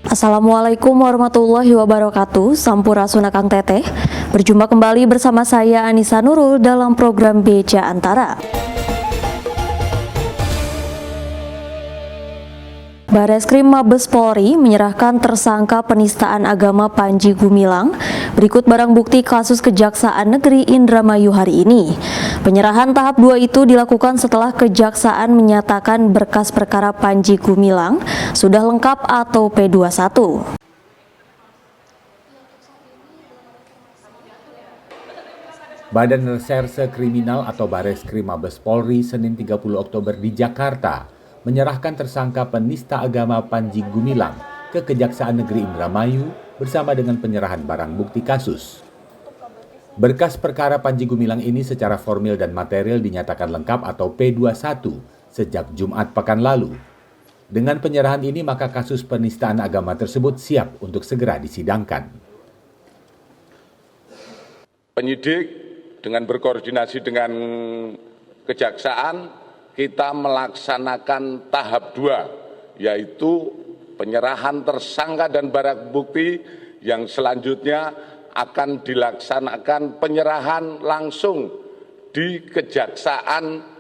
Assalamualaikum warahmatullahi wabarakatuh. Sampurasun Kang Teteh. Berjumpa kembali bersama saya Anissa Nurul dalam program Beja Antara. Bareskrim Mabes Polri menyerahkan tersangka penistaan agama Panji Gumilang. Berikut barang bukti kasus Kejaksaan Negeri Indramayu hari ini. Penyerahan tahap 2 itu dilakukan setelah Kejaksaan menyatakan berkas perkara Panji Gumilang sudah lengkap atau P21. Badan Reserse Kriminal atau Bareskrim Mabes Polri Senin 30 Oktober di Jakarta menyerahkan tersangka penista agama Panji Gumilang ke Kejaksaan Negeri Indramayu bersama dengan penyerahan barang bukti kasus. Berkas perkara Panji Gumilang ini secara formil dan material dinyatakan lengkap atau P21 sejak Jumat pekan lalu. Dengan penyerahan ini maka kasus penistaan agama tersebut siap untuk segera disidangkan. Penyidik dengan berkoordinasi dengan Kejaksaan, kita melaksanakan tahap 2, yaitu penyerahan tersangka dan barang bukti yang selanjutnya akan dilaksanakan penyerahan langsung di Kejaksaan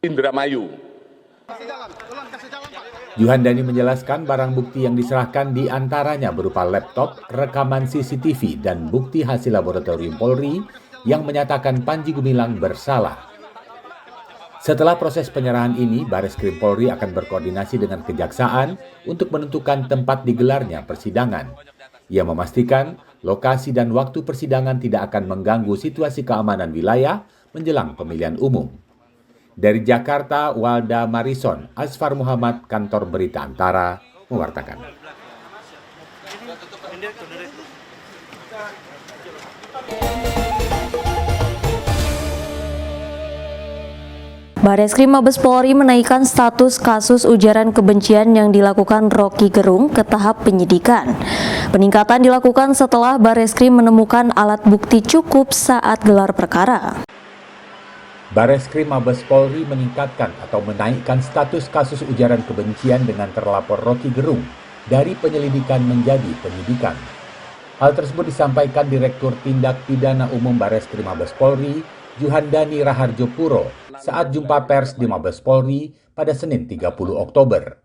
Indramayu. Yuhandani menjelaskan barang bukti yang diserahkan diantaranya berupa laptop, rekaman CCTV, dan bukti hasil laboratorium Polri yang menyatakan Panji Gumilang bersalah. Setelah proses penyerahan ini, Bareskrim Polri akan berkoordinasi dengan Kejaksaan untuk menentukan tempat digelarnya persidangan. Ia memastikan lokasi dan waktu persidangan tidak akan mengganggu situasi keamanan wilayah menjelang pemilihan umum. Dari Jakarta, Walda Marison, Asfar Muhammad, Kantor Berita Antara, mewartakan. Bareskrim Mabes Polri menaikkan status kasus ujaran kebencian yang dilakukan Rocky Gerung ke tahap penyidikan. Peningkatan dilakukan setelah Bareskrim menemukan alat bukti cukup saat gelar perkara. Bareskrim Mabes Polri meningkatkan atau menaikkan status kasus ujaran kebencian dengan terlapor Rocky Gerung dari penyelidikan menjadi penyidikan. Hal tersebut disampaikan Direktur Tindak Pidana Umum Bareskrim Mabes Polri, Yuhandani Raharjo Puro, saat jumpa pers di Mabes Polri pada Senin 30 Oktober.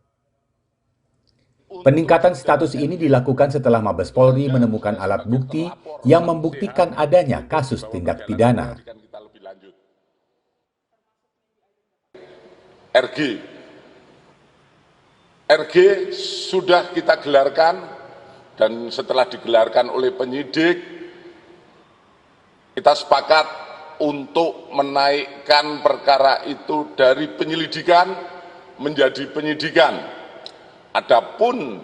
Peningkatan status ini dilakukan setelah Mabes Polri menemukan alat bukti yang membuktikan adanya kasus tindak pidana. RG sudah kita gelarkan dan setelah digelarkan oleh penyidik, kita sepakat untuk menaikkan perkara itu dari penyelidikan menjadi penyidikan. Adapun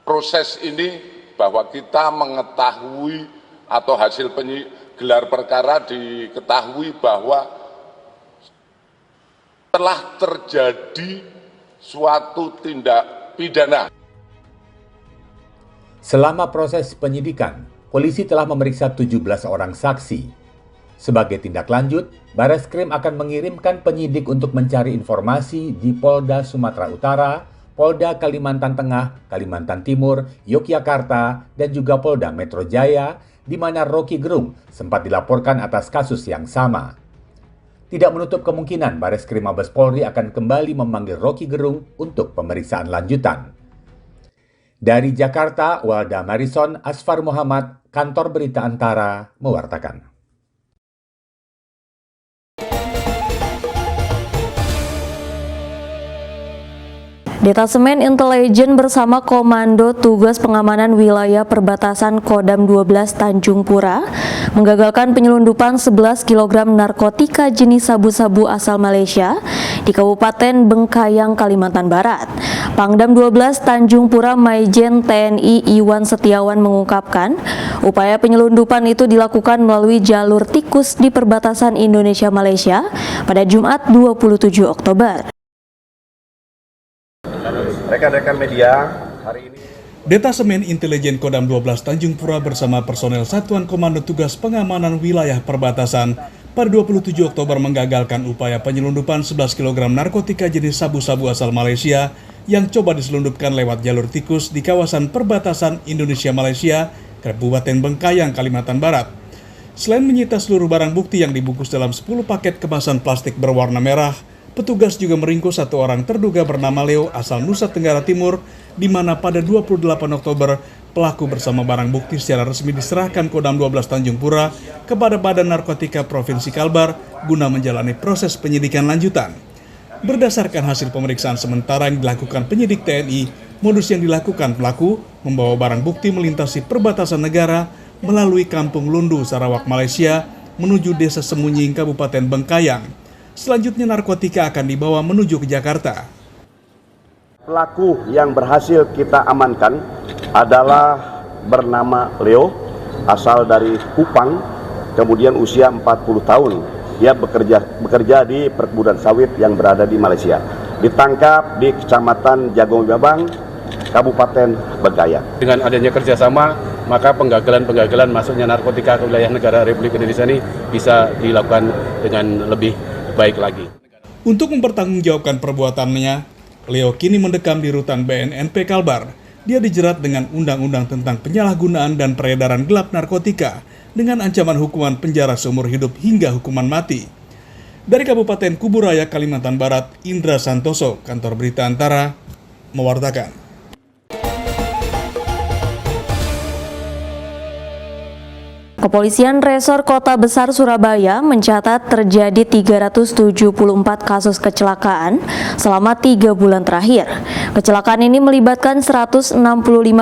proses ini bahwa kita mengetahui atau hasil gelar perkara diketahui bahwa telah terjadi suatu tindak pidana. Selama proses penyidikan, polisi telah memeriksa 17 orang saksi. Sebagai tindak lanjut, Bareskrim akan mengirimkan penyidik untuk mencari informasi di Polda Sumatera Utara, Polda Kalimantan Tengah, Kalimantan Timur, Yogyakarta, dan juga Polda Metro Jaya, di mana Rocky Gerung sempat dilaporkan atas kasus yang sama. Tidak menutup kemungkinan Bareskrim Mabes Polri akan kembali memanggil Rocky Gerung untuk pemeriksaan lanjutan. Dari Jakarta, Walda Marison, Asfar Muhammad, Kantor Berita Antara, mewartakan. Detasemen Intelijen bersama Komando Tugas Pengamanan Wilayah Perbatasan Kodam 12 Tanjung Pura menggagalkan penyelundupan 11 kg narkotika jenis sabu-sabu asal Malaysia di Kabupaten Bengkayang, Kalimantan Barat. Pangdam 12 Tanjung Pura Maijen TNI Iwan Setiawan mengungkapkan, upaya penyelundupan itu dilakukan melalui jalur tikus di perbatasan Indonesia-Malaysia pada Jumat 27 Oktober. Rekan-rekan media, hari ini Detasemen Intelijen Kodam 12 Tanjung Pura bersama personel Satuan Komando Tugas Pengamanan Wilayah Perbatasan pada 27 Oktober menggagalkan upaya penyelundupan 11 kg narkotika jenis sabu-sabu asal Malaysia yang coba diselundupkan lewat jalur tikus di kawasan perbatasan Indonesia-Malaysia, Kabupaten Bengkayang, Kalimantan Barat. Selain menyita seluruh barang bukti yang dibungkus dalam 10 paket kemasan plastik berwarna merah, petugas juga meringkus satu orang terduga bernama Leo asal Nusa Tenggara Timur, di mana pada 28 Oktober pelaku bersama barang bukti secara resmi diserahkan Kodam 12 Tanjung Pura kepada Badan Narkotika Provinsi Kalbar guna menjalani proses penyidikan lanjutan. Berdasarkan hasil pemeriksaan sementara yang dilakukan penyidik TNI, modus yang dilakukan pelaku membawa barang bukti melintasi perbatasan negara melalui Kampung Lundu, Sarawak, Malaysia, menuju Desa Semunying, Kabupaten Bengkayang. Selanjutnya narkotika akan dibawa menuju ke Jakarta. Pelaku yang berhasil kita amankan adalah bernama Leo, asal dari Kupang, kemudian usia 40 tahun. Dia bekerja di perkebunan sawit yang berada di Malaysia. Ditangkap di Kecamatan Jagong Babang, Kabupaten Bengkayang. Dengan adanya kerjasama, maka penggagalan masuknya narkotika ke wilayah negara Republik Indonesia ini bisa dilakukan dengan lebih baik lagi. Untuk mempertanggungjawabkan perbuatannya, Leo kini mendekam di rutan BNNP Kalbar. Dia dijerat dengan undang-undang tentang penyalahgunaan dan peredaran gelap narkotika dengan ancaman hukuman penjara seumur hidup hingga hukuman mati. Dari Kabupaten Kuburaya, Kalimantan Barat, Indra Santoso, Kantor Berita Antara, mewartakan. Kepolisian Resor Kota Besar Surabaya mencatat terjadi 374 kasus kecelakaan selama 3 bulan terakhir. Kecelakaan ini melibatkan 165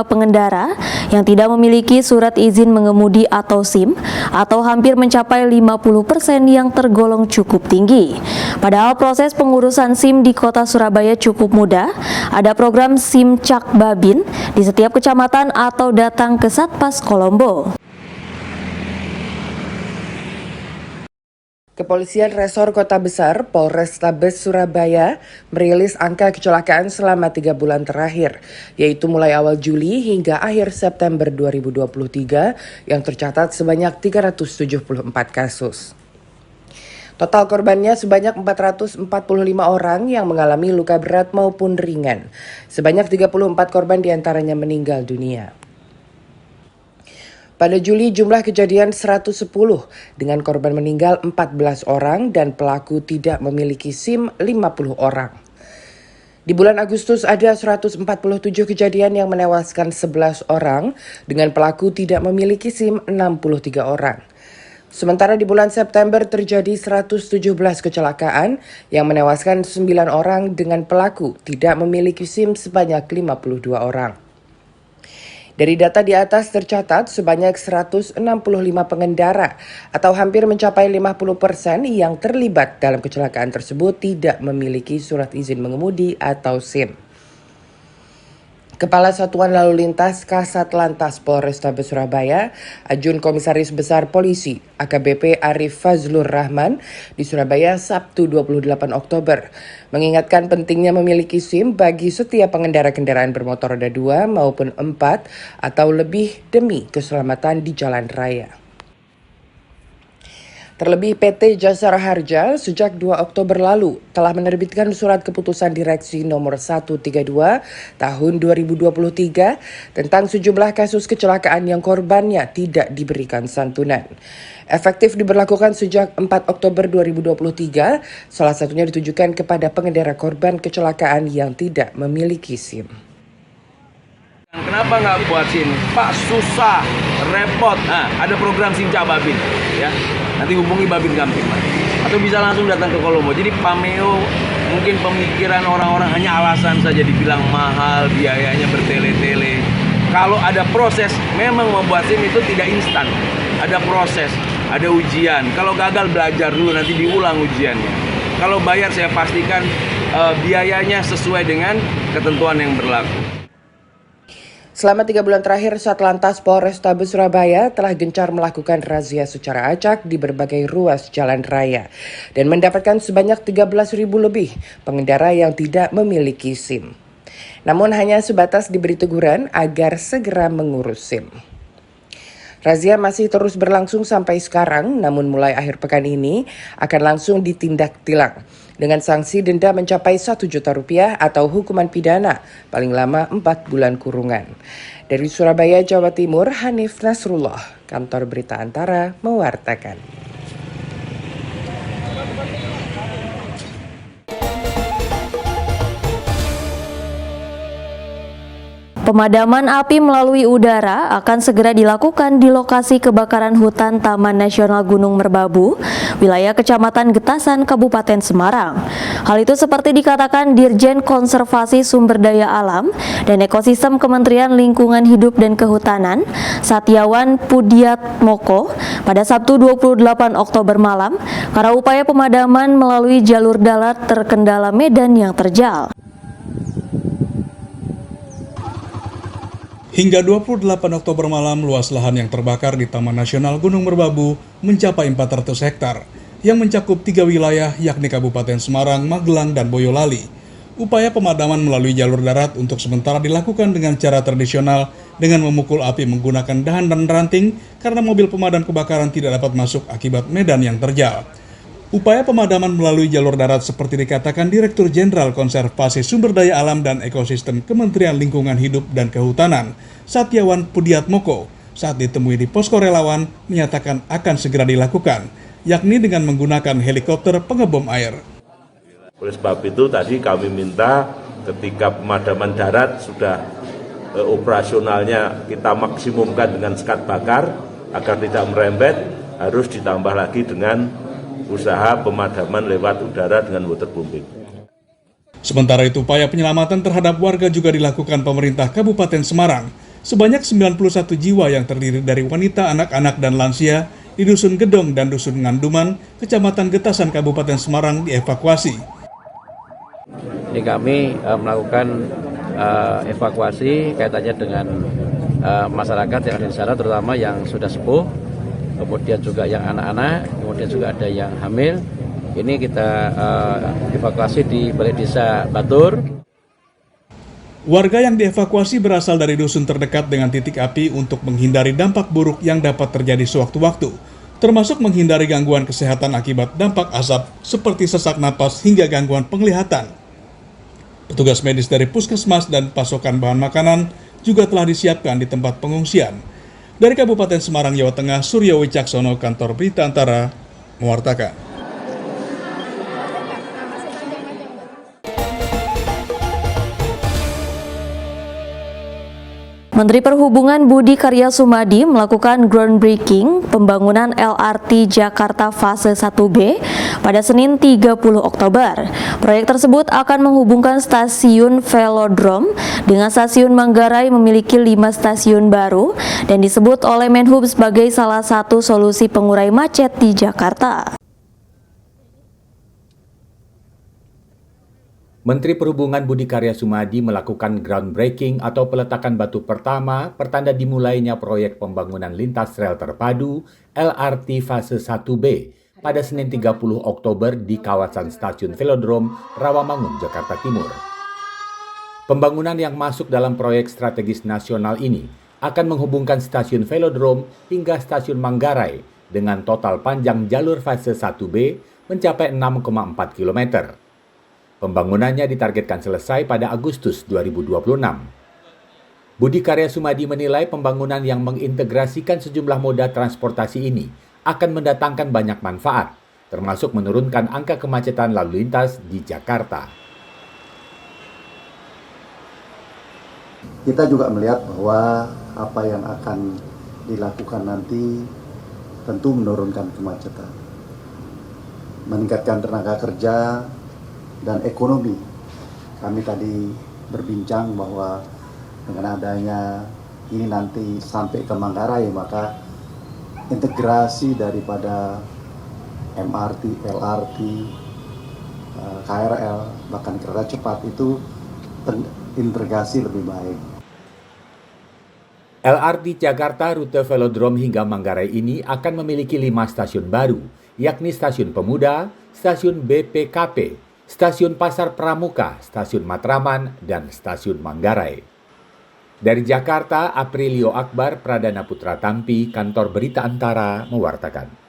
pengendara yang tidak memiliki surat izin mengemudi atau SIM, atau hampir mencapai 50% yang tergolong cukup tinggi. Padahal proses pengurusan SIM di Kota Surabaya cukup mudah. Ada program SIM Cak Babin di setiap kecamatan atau datang ke Satpas Kolombo. Kepolisian Resor Kota Besar Polrestabes Surabaya merilis angka kecelakaan selama 3 bulan terakhir, yaitu mulai awal Juli hingga akhir September 2023 yang tercatat sebanyak 374 kasus. Total korbannya sebanyak 445 orang yang mengalami luka berat maupun ringan. Sebanyak 34 korban diantaranya meninggal dunia. Pada Juli jumlah kejadian 110 dengan korban meninggal 14 orang dan pelaku tidak memiliki SIM 50 orang. Di bulan Agustus ada 147 kejadian yang menewaskan 11 orang dengan pelaku tidak memiliki SIM 63 orang. Sementara di bulan September terjadi 117 kecelakaan yang menewaskan 9 orang dengan pelaku tidak memiliki SIM sebanyak 52 orang. Dari data di atas tercatat sebanyak 165 pengendara atau hampir mencapai 50% yang terlibat dalam kecelakaan tersebut tidak memiliki surat izin mengemudi atau SIM. Kepala Satuan Lalu Lintas Kasat Lantas Polrestabes Surabaya, Ajun Komisaris Besar Polisi AKBP Arif Fazlur Rahman di Surabaya Sabtu 28 Oktober mengingatkan pentingnya memiliki SIM bagi setiap pengendara kendaraan bermotor roda 2 maupun 4 atau lebih demi keselamatan di jalan raya. Terlebih PT Jasara Harja sejak 2 Oktober lalu telah menerbitkan surat keputusan direksi nomor 132 tahun 2023 tentang sejumlah kasus kecelakaan yang korbannya tidak diberikan santunan. Efektif diberlakukan sejak 4 Oktober 2023, salah satunya ditujukan kepada pengendara korban kecelakaan yang tidak memiliki SIM. Kenapa nggak buat SIM? Pak, susah, repot. Nah, ada program SIM Cak Babin, ya. Nanti hubungi Babin Gamping, Mas. Atau bisa langsung datang ke Kolombo. Jadi Pameo, mungkin pemikiran orang-orang hanya alasan saja dibilang mahal, biayanya bertele-tele. Kalau ada proses, memang membuat SIM itu tidak instan. Ada proses, ada ujian. Kalau gagal belajar dulu, nanti diulang ujiannya. Kalau bayar saya pastikan biayanya sesuai dengan ketentuan yang berlaku. Selama 3 bulan terakhir, Satlantas Polrestabes Surabaya telah gencar melakukan razia secara acak di berbagai ruas jalan raya dan mendapatkan sebanyak 13.000 lebih pengendara yang tidak memiliki SIM. Namun hanya sebatas diberi teguran agar segera mengurus SIM. Razia masih terus berlangsung sampai sekarang, namun mulai akhir pekan ini akan langsung ditindak tilang dengan sanksi denda mencapai Rp1.000.000 atau hukuman pidana paling lama 4 bulan kurungan. Dari Surabaya, Jawa Timur, Hanif Nasrullah, Kantor Berita Antara, mewartakan. Pemadaman api melalui udara akan segera dilakukan di lokasi kebakaran hutan Taman Nasional Gunung Merbabu, wilayah Kecamatan Getasan, Kabupaten Semarang. Hal itu seperti dikatakan Dirjen Konservasi Sumber Daya Alam dan Ekosistem Kementerian Lingkungan Hidup dan Kehutanan, Satyawan Pudiatmoko, pada Sabtu 28 Oktober malam, karena upaya pemadaman melalui jalur darat terkendala medan yang terjal. Hingga 28 Oktober malam, luas lahan yang terbakar di Taman Nasional Gunung Merbabu mencapai 400 hektar, yang mencakup 3 wilayah yakni Kabupaten Semarang, Magelang, dan Boyolali. Upaya pemadaman melalui jalur darat untuk sementara dilakukan dengan cara tradisional dengan memukul api menggunakan dahan dan ranting karena mobil pemadam kebakaran tidak dapat masuk akibat medan yang terjal. Upaya pemadaman melalui jalur darat seperti dikatakan Direktur Jenderal Konservasi Sumber Daya Alam dan Ekosistem Kementerian Lingkungan Hidup dan Kehutanan, Satyawan Pudiatmoko, saat ditemui di posko relawan menyatakan akan segera dilakukan, yakni dengan menggunakan helikopter pengebom air. Oleh sebab itu tadi kami minta ketika pemadaman darat sudah operasionalnya kita maksimumkan dengan sekat bakar agar tidak merembet, harus ditambah lagi dengan usaha pemadaman lewat udara dengan waterbombing. Sementara itu, upaya penyelamatan terhadap warga juga dilakukan pemerintah Kabupaten Semarang. Sebanyak 91 jiwa yang terdiri dari wanita, anak-anak, dan lansia di Dusun Gedong dan Dusun Nganduman, Kecamatan Getasan, Kabupaten Semarang dievakuasi. Ini kami melakukan evakuasi kaitannya dengan masyarakat yang ada di sana, terutama yang sudah sepuh, kemudian juga yang anak-anak, kemudian juga ada yang hamil. Ini kita evakuasi di Balai Desa Batur. Warga yang dievakuasi berasal dari dusun terdekat dengan titik api untuk menghindari dampak buruk yang dapat terjadi sewaktu-waktu, termasuk menghindari gangguan kesehatan akibat dampak asap seperti sesak napas hingga gangguan penglihatan. Petugas medis dari puskesmas dan pasokan bahan makanan juga telah disiapkan di tempat pengungsian. Dari Kabupaten Semarang, Jawa Tengah, Suryo Wicaksono, Kantor Berita Antara, mewartakan. Menteri Perhubungan Budi Karya Sumadi melakukan groundbreaking pembangunan LRT Jakarta Fase 1B pada Senin 30 Oktober. Proyek tersebut akan menghubungkan stasiun Velodrome dengan stasiun Manggarai, memiliki 5 stasiun baru dan disebut oleh Menhub sebagai salah satu solusi pengurai macet di Jakarta. Menteri Perhubungan Budi Karya Sumadi melakukan groundbreaking atau peletakan batu pertama pertanda dimulainya proyek pembangunan lintas rel terpadu LRT Fase 1B pada Senin 30 Oktober di kawasan Stasiun Velodrome, Rawamangun, Jakarta Timur. Pembangunan yang masuk dalam proyek strategis nasional ini akan menghubungkan Stasiun Velodrome hingga Stasiun Manggarai dengan total panjang jalur Fase 1B mencapai 6,4 km. Pembangunannya ditargetkan selesai pada Agustus 2026. Budi Karya Sumadi menilai pembangunan yang mengintegrasikan sejumlah moda transportasi ini akan mendatangkan banyak manfaat, termasuk menurunkan angka kemacetan lalu lintas di Jakarta. Kita juga melihat bahwa apa yang akan dilakukan nanti tentu menurunkan kemacetan, meningkatkan tenaga kerja, dan ekonomi. Kami tadi berbincang bahwa dengan adanya ini nanti sampai ke Manggarai, maka integrasi daripada MRT, LRT, KRL, bahkan kereta cepat itu terintegrasi lebih baik. LRT Jakarta rute Velodrome hingga Manggarai ini akan memiliki 5 stasiun baru, yakni Stasiun Pemuda, Stasiun BPKP, Stasiun Pasar Pramuka, Stasiun Matraman, dan Stasiun Manggarai. Dari Jakarta, Aprilio Akbar, Pradana Putra Tampi, Kantor Berita Antara, mewartakan.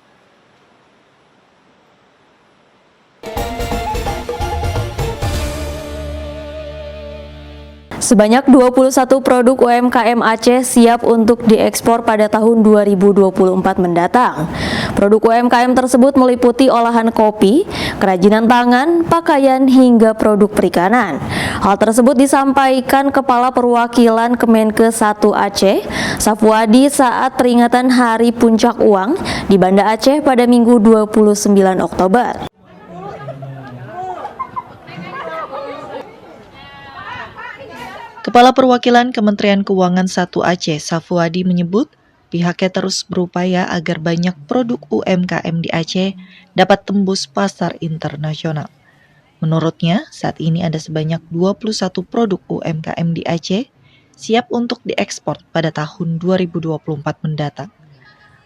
Sebanyak 21 produk UMKM Aceh siap untuk diekspor pada tahun 2024 mendatang. Produk UMKM tersebut meliputi olahan kopi, kerajinan tangan, pakaian, hingga produk perikanan. Hal tersebut disampaikan Kepala Perwakilan Kemenkes 1 Aceh, Safwadi, saat peringatan Hari Puncak Uang di Banda Aceh pada Minggu 29 Oktober. Kepala Perwakilan Kementerian Keuangan 1 Aceh, Safwadi, menyebut pihaknya terus berupaya agar banyak produk UMKM di Aceh dapat tembus pasar internasional. Menurutnya, saat ini ada sebanyak 21 produk UMKM di Aceh siap untuk diekspor pada tahun 2024 mendatang.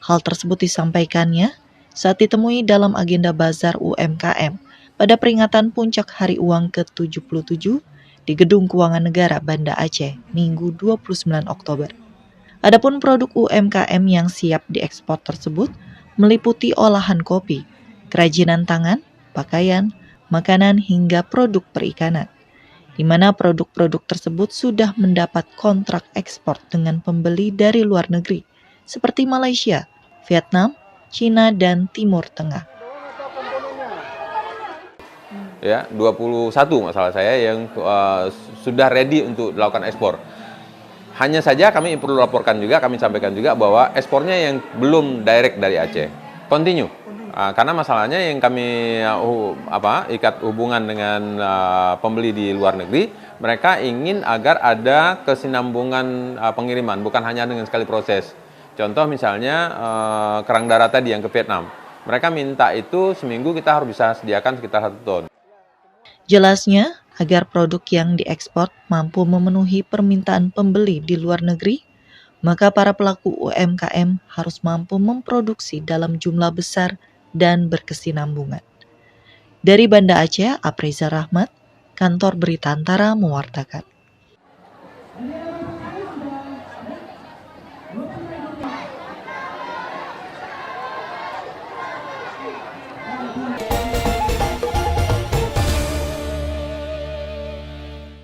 Hal tersebut disampaikannya saat ditemui dalam agenda Bazar UMKM pada peringatan Puncak Hari Uang ke-77 di Gedung Keuangan Negara Banda Aceh, Minggu 29 Oktober. Adapun produk UMKM yang siap diekspor tersebut meliputi olahan kopi, kerajinan tangan, pakaian, makanan, hingga produk perikanan, di mana produk-produk tersebut sudah mendapat kontrak ekspor dengan pembeli dari luar negeri, seperti Malaysia, Vietnam, Cina, dan Timur Tengah. Ya, 21 masalah saya yang sudah ready untuk dilakukan ekspor. Hanya saja kami perlu laporkan juga, kami sampaikan juga bahwa ekspornya yang belum direct dari Aceh, continue. Karena masalahnya yang kami ikat hubungan dengan pembeli di luar negeri, mereka ingin agar ada kesinambungan pengiriman, bukan hanya dengan sekali proses. Contoh misalnya kerang darah tadi yang ke Vietnam, mereka minta itu seminggu kita harus bisa sediakan sekitar 1 ton. Jelasnya, agar produk yang diekspor mampu memenuhi permintaan pembeli di luar negeri, maka para pelaku UMKM harus mampu memproduksi dalam jumlah besar dan berkesinambungan. Dari Banda Aceh, Apreza Rahmat, Kantor Berita Antara, mewartakan.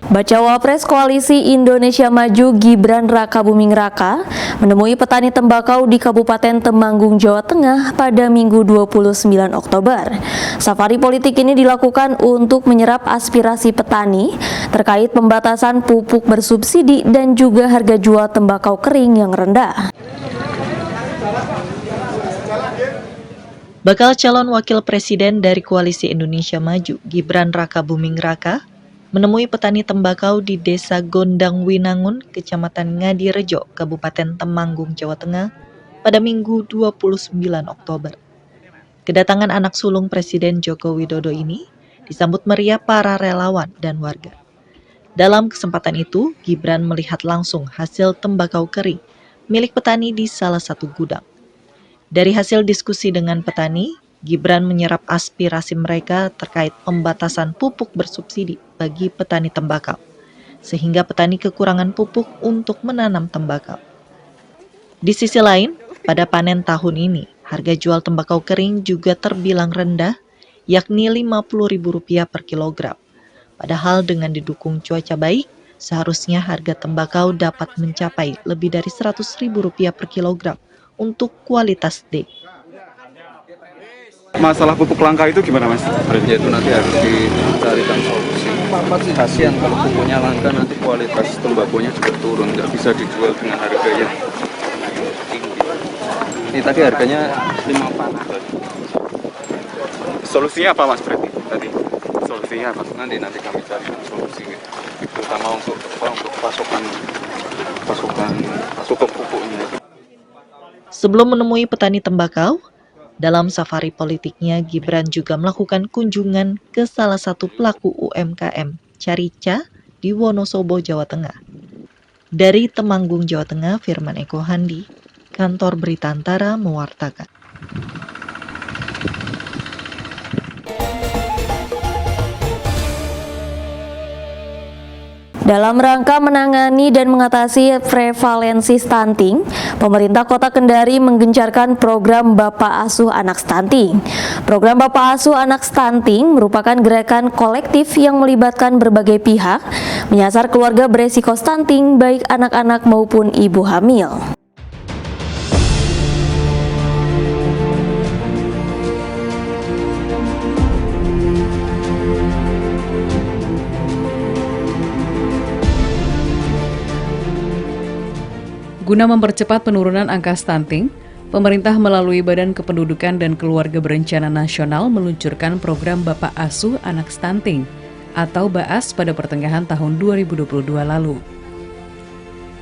Bacawa Pres Koalisi Indonesia Maju Gibran Rakabuming Raka menemui petani tembakau di Kabupaten Temanggung, Jawa Tengah pada Minggu 29 Oktober. Safari politik ini dilakukan untuk menyerap aspirasi petani terkait pembatasan pupuk bersubsidi dan juga harga jual tembakau kering yang rendah. Bakal calon wakil presiden dari Koalisi Indonesia Maju, Gibran Rakabuming Raka, menemui petani tembakau di Desa Gondang Winangun, Kecamatan Ngadirejo, Kabupaten Temanggung, Jawa Tengah, pada Minggu 29 Oktober. Kedatangan anak sulung Presiden Joko Widodo ini disambut meriah para relawan dan warga. Dalam kesempatan itu, Gibran melihat langsung hasil tembakau kering milik petani di salah satu gudang. Dari hasil diskusi dengan petani, Gibran menyerap aspirasi mereka terkait pembatasan pupuk bersubsidi bagi petani tembakau, sehingga petani kekurangan pupuk untuk menanam tembakau. Di sisi lain, pada panen tahun ini, harga jual tembakau kering juga terbilang rendah, yakni Rp50.000 per kilogram. Padahal dengan didukung cuaca baik, seharusnya harga tembakau dapat mencapai lebih dari Rp100.000 per kilogram untuk kualitas D. Masalah pupuk langka itu gimana, Mas? Ya itu nanti harus dicarikan solusi. Kasihan kalau pupuknya langka, nanti kualitas tembakonya juga turun, nggak bisa dijual dengan harga yang tinggi. Ini tadi harganya 54. Solusinya apa, Mas? Berarti tadi solusinya apa? Nanti kami carikan solusi, terutama untuk pasokan pupuknya. Sebelum menemui petani tembakau, dalam safari politiknya, Gibran juga melakukan kunjungan ke salah satu pelaku UMKM, Carica, di Wonosobo, Jawa Tengah. Dari Temanggung, Jawa Tengah, Firman Eko Handi, Kantor Berita Antara, mewartakan. Dalam rangka menangani dan mengatasi prevalensi stunting, pemerintah Kota Kendari menggencarkan program Bapak Asuh Anak Stunting. Program Bapak Asuh Anak Stunting merupakan gerakan kolektif yang melibatkan berbagai pihak, menyasar keluarga beresiko stunting baik anak-anak maupun ibu hamil. Guna mempercepat penurunan angka stunting, pemerintah melalui Badan Kependudukan dan Keluarga Berencana Nasional meluncurkan program Bapak Asuh Anak Stunting atau BAAS pada pertengahan tahun 2022 lalu.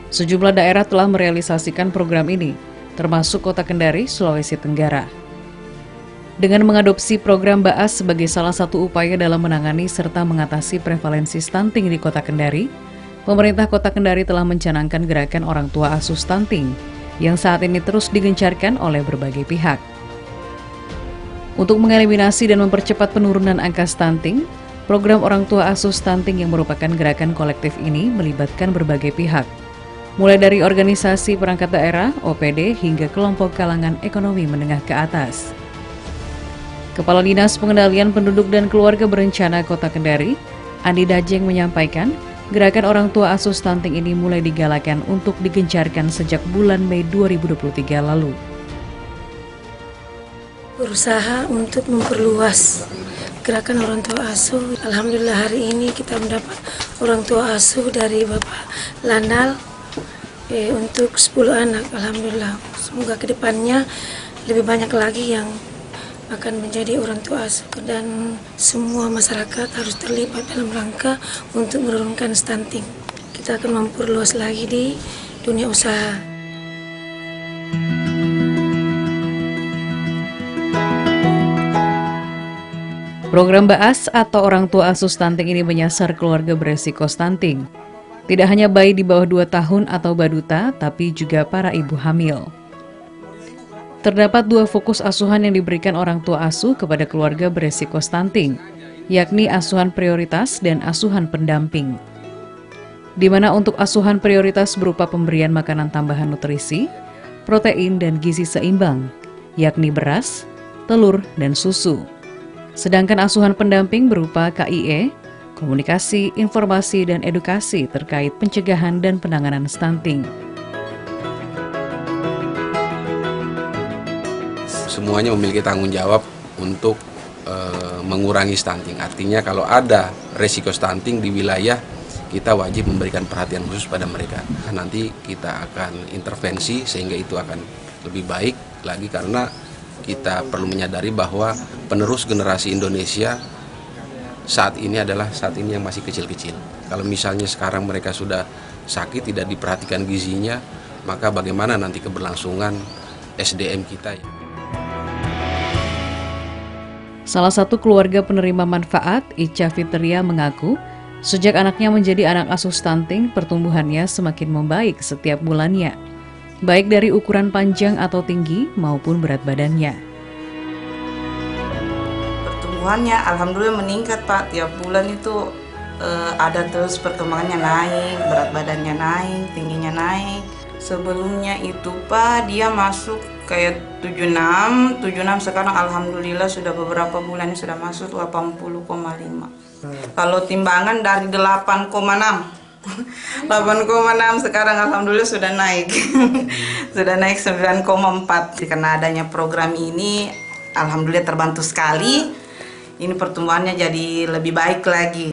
Sejumlah daerah telah merealisasikan program ini, termasuk Kota Kendari, Sulawesi Tenggara. Dengan mengadopsi program BAAS sebagai salah satu upaya dalam menangani serta mengatasi prevalensi stunting di Kota Kendari, pemerintah Kota Kendari telah mencanangkan gerakan orang tua asuh stunting yang saat ini terus digencarkan oleh berbagai pihak. Untuk mengeliminasi dan mempercepat penurunan angka stunting, program orang tua asuh stunting yang merupakan gerakan kolektif ini melibatkan berbagai pihak, mulai dari organisasi perangkat daerah, OPD, hingga kelompok kalangan ekonomi menengah ke atas. Kepala Dinas Pengendalian Penduduk dan Keluarga Berencana Kota Kendari, Andi Dajeng menyampaikan, gerakan orang tua asuh stunting ini mulai digalakan untuk digencarkan sejak bulan Mei 2023 lalu. Berusaha untuk memperluas gerakan orang tua asuh. Alhamdulillah hari ini kita mendapat orang tua asuh dari Bapak Landal untuk 10 anak. Alhamdulillah. Semoga kedepannya lebih banyak lagi yang akan menjadi orang tua asuh dan semua masyarakat harus terlibat dalam rangka untuk menurunkan stunting. Kita akan memperluas lagi di dunia usaha. Program BAAS atau orang tua asuh stunting ini menyasar keluarga beresiko stunting. Tidak hanya bayi di bawah 2 tahun atau baduta, tapi juga para ibu hamil. Terdapat 2 fokus asuhan yang diberikan orang tua asuh kepada keluarga beresiko stunting, yakni asuhan prioritas dan asuhan pendamping. Di mana untuk asuhan prioritas berupa pemberian makanan tambahan nutrisi, protein dan gizi seimbang, yakni beras, telur, dan susu. Sedangkan asuhan pendamping berupa KIE, komunikasi, informasi, dan edukasi terkait pencegahan dan penanganan stunting. Semuanya memiliki tanggung jawab untuk mengurangi stunting. Artinya kalau ada resiko stunting di wilayah, kita wajib memberikan perhatian khusus pada mereka. Nanti kita akan intervensi sehingga itu akan lebih baik lagi karena kita perlu menyadari bahwa penerus generasi Indonesia saat ini yang masih kecil-kecil. Kalau misalnya sekarang mereka sudah sakit, tidak diperhatikan gizinya, maka bagaimana nanti keberlangsungan SDM kita ya? Salah satu keluarga penerima manfaat, Ica Fitria, mengaku sejak anaknya menjadi anak asuh stunting, pertumbuhannya semakin membaik setiap bulannya, baik dari ukuran panjang atau tinggi maupun berat badannya. Pertumbuhannya alhamdulillah meningkat Pak, tiap bulan itu ada terus perkembangannya naik, berat badannya naik, tingginya naik. Sebelumnya itu Pak dia masuk kayak 76, sekarang alhamdulillah sudah beberapa bulan sudah masuk 80,5. Kalau timbangan dari 8,6 sekarang alhamdulillah sudah naik. Sudah naik 9,4. Karena adanya program ini alhamdulillah terbantu sekali. Ini pertumbuhannya jadi lebih baik lagi.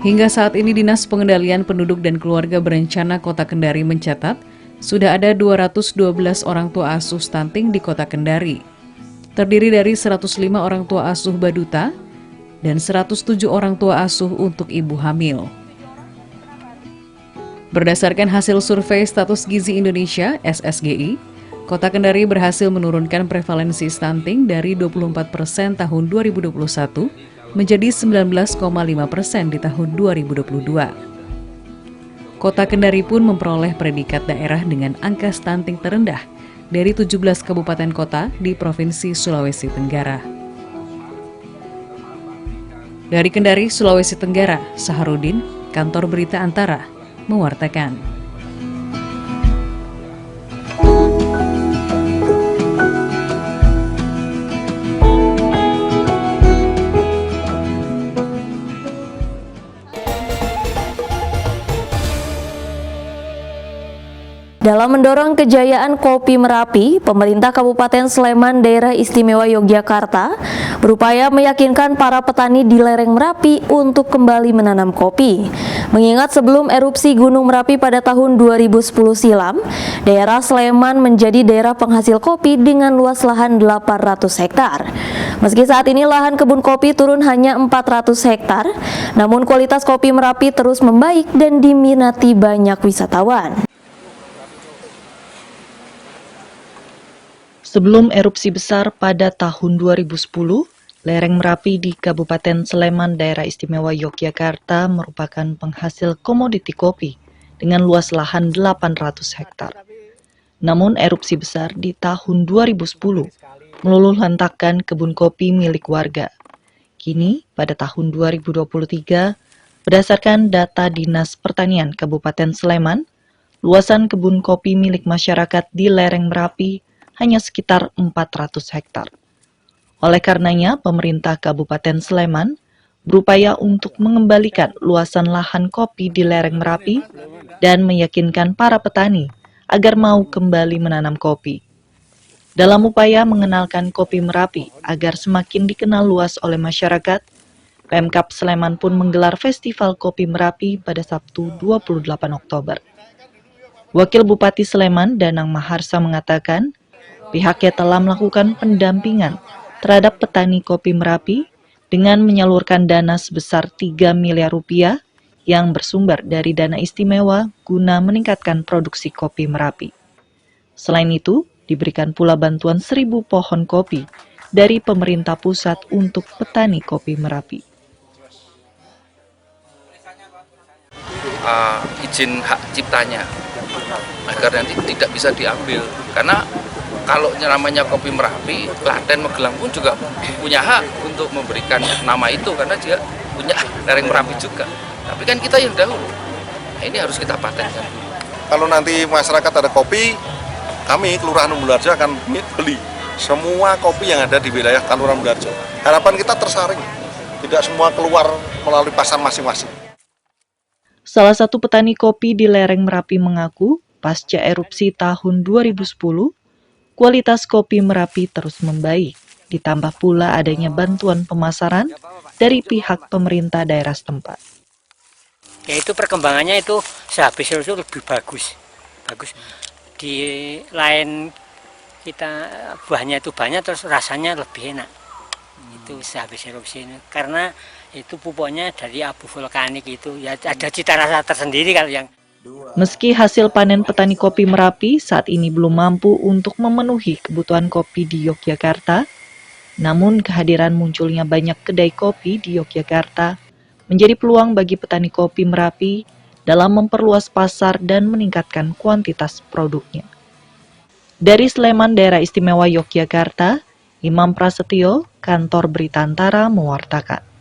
Hingga saat ini Dinas Pengendalian Penduduk dan Keluarga Berencana Kota Kendari mencatat sudah ada 212 orang tua asuh stunting di Kota Kendari. Terdiri dari 105 orang tua asuh baduta dan 107 orang tua asuh untuk ibu hamil. Berdasarkan hasil survei Status Gizi Indonesia (SSGI), Kota Kendari berhasil menurunkan prevalensi stunting dari 24% tahun 2021 menjadi 19,5% di tahun 2022. Kota Kendari pun memperoleh predikat daerah dengan angka stunting terendah dari 17 kabupaten kota di Provinsi Sulawesi Tenggara. Dari Kendari, Sulawesi Tenggara, Saharudin, Kantor Berita Antara, mewartakan. Dalam mendorong kejayaan kopi Merapi, pemerintah Kabupaten Sleman Daerah Istimewa Yogyakarta berupaya meyakinkan para petani di lereng Merapi untuk kembali menanam kopi. Mengingat sebelum erupsi Gunung Merapi pada tahun 2010 silam, daerah Sleman menjadi daerah penghasil kopi dengan luas lahan 800 hektar. Meski saat ini lahan kebun kopi turun hanya 400 hektar, namun kualitas kopi Merapi terus membaik dan diminati banyak wisatawan. Sebelum erupsi besar pada tahun 2010, lereng Merapi di Kabupaten Sleman, Daerah Istimewa Yogyakarta merupakan penghasil komoditi kopi dengan luas lahan 800 hektar. Namun erupsi besar di tahun 2010 meluluhlantakkan kebun kopi milik warga. Kini, pada tahun 2023, berdasarkan data Dinas Pertanian Kabupaten Sleman, luasan kebun kopi milik masyarakat di lereng Merapi hanya sekitar 400 hektar. Oleh karenanya, pemerintah Kabupaten Sleman berupaya untuk mengembalikan luasan lahan kopi di lereng Merapi dan meyakinkan para petani agar mau kembali menanam kopi. Dalam upaya mengenalkan kopi Merapi agar semakin dikenal luas oleh masyarakat, Pemkab Sleman pun menggelar Festival Kopi Merapi pada Sabtu 28 Oktober. Wakil Bupati Sleman, Danang Maharsa mengatakan, pihaknya telah melakukan pendampingan terhadap petani kopi Merapi dengan menyalurkan dana sebesar 3 miliar rupiah yang bersumber dari dana istimewa guna meningkatkan produksi kopi Merapi. Selain itu, diberikan pula bantuan 1.000 pohon kopi dari pemerintah pusat untuk petani kopi Merapi. Izin hak ciptanya agar nanti tidak bisa diambil, karena kalau namanya kopi Merapi, Klaten, Magelang pun juga punya hak untuk memberikan nama itu karena dia punya lereng Merapi juga. Tapi kan kita yang dahulu, nah, ini harus kita patenkan. Kalau nanti masyarakat ada kopi, kami Kelurahan Umbularjo akan beli semua kopi yang ada di wilayah Kelurahan Umbularjo. Harapan kita tersaring, tidak semua keluar melalui pasar masing-masing. Salah satu petani kopi di lereng Merapi mengaku, pasca erupsi tahun 2010, kualitas kopi Merapi terus membaik, ditambah pula adanya bantuan pemasaran dari pihak pemerintah daerah setempat. Ya itu perkembangannya itu sehabis itu lebih bagus. Di lain kita buahnya itu banyak terus rasanya lebih enak. Itu sehabis erupsi ini. Karena itu pupuknya dari abu vulkanik itu ya ada cita rasa tersendiri kalau yang. Meski hasil panen petani kopi Merapi saat ini belum mampu untuk memenuhi kebutuhan kopi di Yogyakarta, namun kehadiran munculnya banyak kedai kopi di Yogyakarta menjadi peluang bagi petani kopi Merapi dalam memperluas pasar dan meningkatkan kuantitas produknya. Dari Sleman, Daerah Istimewa Yogyakarta, Imam Prasetyo, Kantor Berita Antara mewartakan.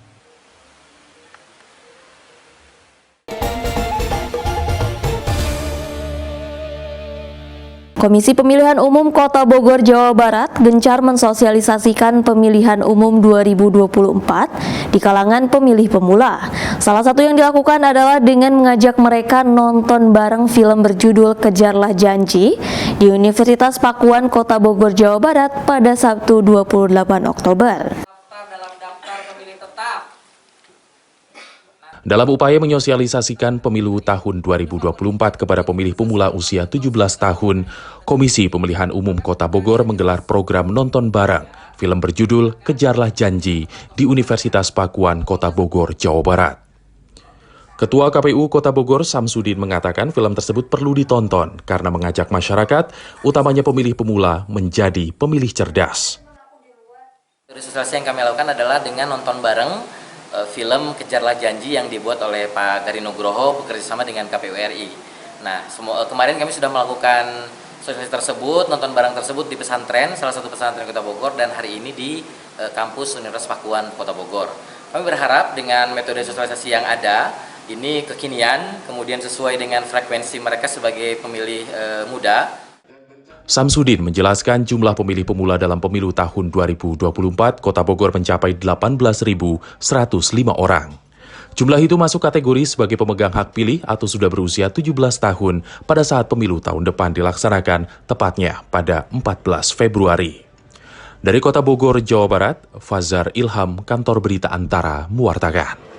Komisi Pemilihan Umum Kota Bogor, Jawa Barat gencar mensosialisasikan pemilihan umum 2024 di kalangan pemilih pemula. Salah satu yang dilakukan adalah dengan mengajak mereka nonton bareng film berjudul Kejarlah Janji di Universitas Pakuan Kota Bogor, Jawa Barat pada Sabtu 28 Oktober. Dalam upaya menyosialisasikan pemilu tahun 2024 kepada pemilih pemula usia 17 tahun, Komisi Pemilihan Umum Kota Bogor menggelar program nonton bareng film berjudul Kejarlah Janji di Universitas Pakuan Kota Bogor, Jawa Barat. Ketua KPU Kota Bogor, Samsudin, mengatakan film tersebut perlu ditonton karena mengajak masyarakat, utamanya pemilih pemula, menjadi pemilih cerdas. Sosialisasi yang kami lakukan adalah dengan nonton bareng film Kejarlah Janji yang dibuat oleh Pak Gari Nugroho bekerjasama dengan KPU RI. Nah, kemarin kami sudah melakukan sosialisasi tersebut, nonton bareng tersebut di pesantren, salah satu pesantren Kota Bogor, dan hari ini di kampus Universitas Pakuan Kota Bogor. Kami berharap dengan metode sosialisasi yang ada, ini kekinian, kemudian sesuai dengan frekuensi mereka sebagai pemilih muda. Samsudin menjelaskan jumlah pemilih pemula dalam pemilu tahun 2024 Kota Bogor mencapai 18.105 orang. Jumlah itu masuk kategori sebagai pemegang hak pilih atau sudah berusia 17 tahun pada saat pemilu tahun depan dilaksanakan, tepatnya pada 14 Februari. Dari Kota Bogor, Jawa Barat, Fazar Ilham, Kantor Berita Antara, mewartakan.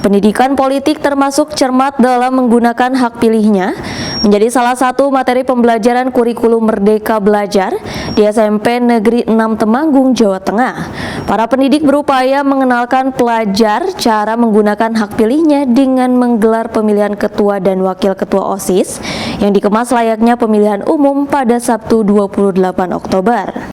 Pendidikan politik termasuk cermat dalam menggunakan hak pilihnya menjadi salah satu materi pembelajaran kurikulum Merdeka Belajar di SMP Negeri 6 Temanggung, Jawa Tengah. Para pendidik berupaya mengenalkan pelajar cara menggunakan hak pilihnya dengan menggelar pemilihan ketua dan wakil ketua OSIS yang dikemas layaknya pemilihan umum pada Sabtu 28 Oktober.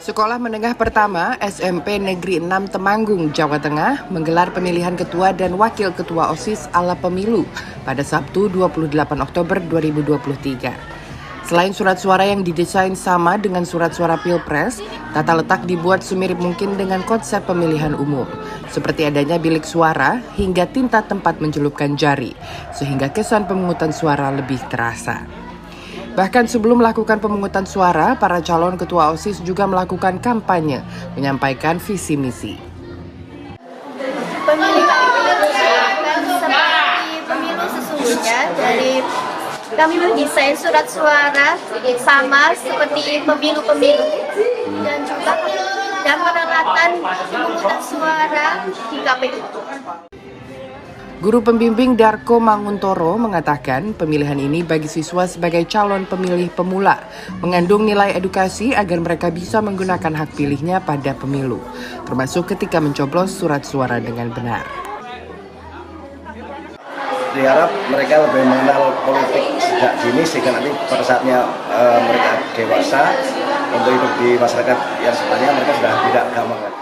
Sekolah Menengah Pertama SMP Negeri 6 Temanggung, Jawa Tengah menggelar pemilihan ketua dan wakil ketua OSIS ala pemilu pada Sabtu 28 Oktober 2023. Selain surat suara yang didesain sama dengan surat suara Pilpres, tata letak dibuat semirip mungkin dengan konsep pemilihan umum, seperti adanya bilik suara hingga tinta tempat mencelupkan jari, sehingga kesan pemungutan suara lebih terasa. Bahkan sebelum melakukan pemungutan suara, para calon ketua OSIS juga melakukan kampanye, menyampaikan visi misi. Pemilu akan seperti pemilu sesungguhnya, dari kami mendesain surat suara sama seperti pemilu-pemilu dan juga dan peralatan pemungutan suara di KPU. Guru pembimbing Darko Manguntoro mengatakan pemilihan ini bagi siswa sebagai calon pemilih pemula mengandung nilai edukasi agar mereka bisa menggunakan hak pilihnya pada pemilu, termasuk ketika mencoblos surat suara dengan benar. Diharap mereka lebih mengenal politik sejak dini sehingga nanti pada saatnya mereka dewasa untuk hidup di masyarakat yang sebenarnya mereka sudah tidak gampang lagi.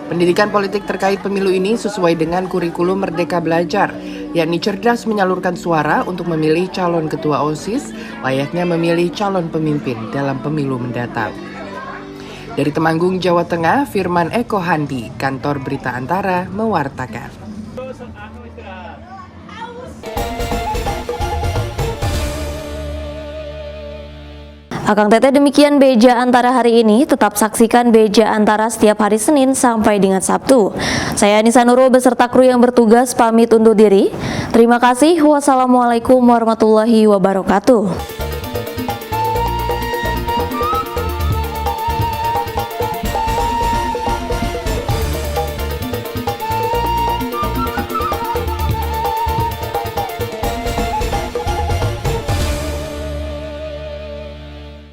Pendidikan politik terkait pemilu ini sesuai dengan kurikulum Merdeka Belajar, yakni cerdas menyalurkan suara untuk memilih calon ketua OSIS, layaknya memilih calon pemimpin dalam pemilu mendatang. Dari Temanggung, Jawa Tengah, Firman Eko Handi, Kantor Berita Antara, mewartakan. Akang Teteh, demikian Beja Antara hari ini. Tetap saksikan Beja Antara setiap hari Senin sampai dengan Sabtu. Saya Anissa Nurul beserta kru yang bertugas pamit undur diri. Terima kasih. Wassalamualaikum warahmatullahi wabarakatuh.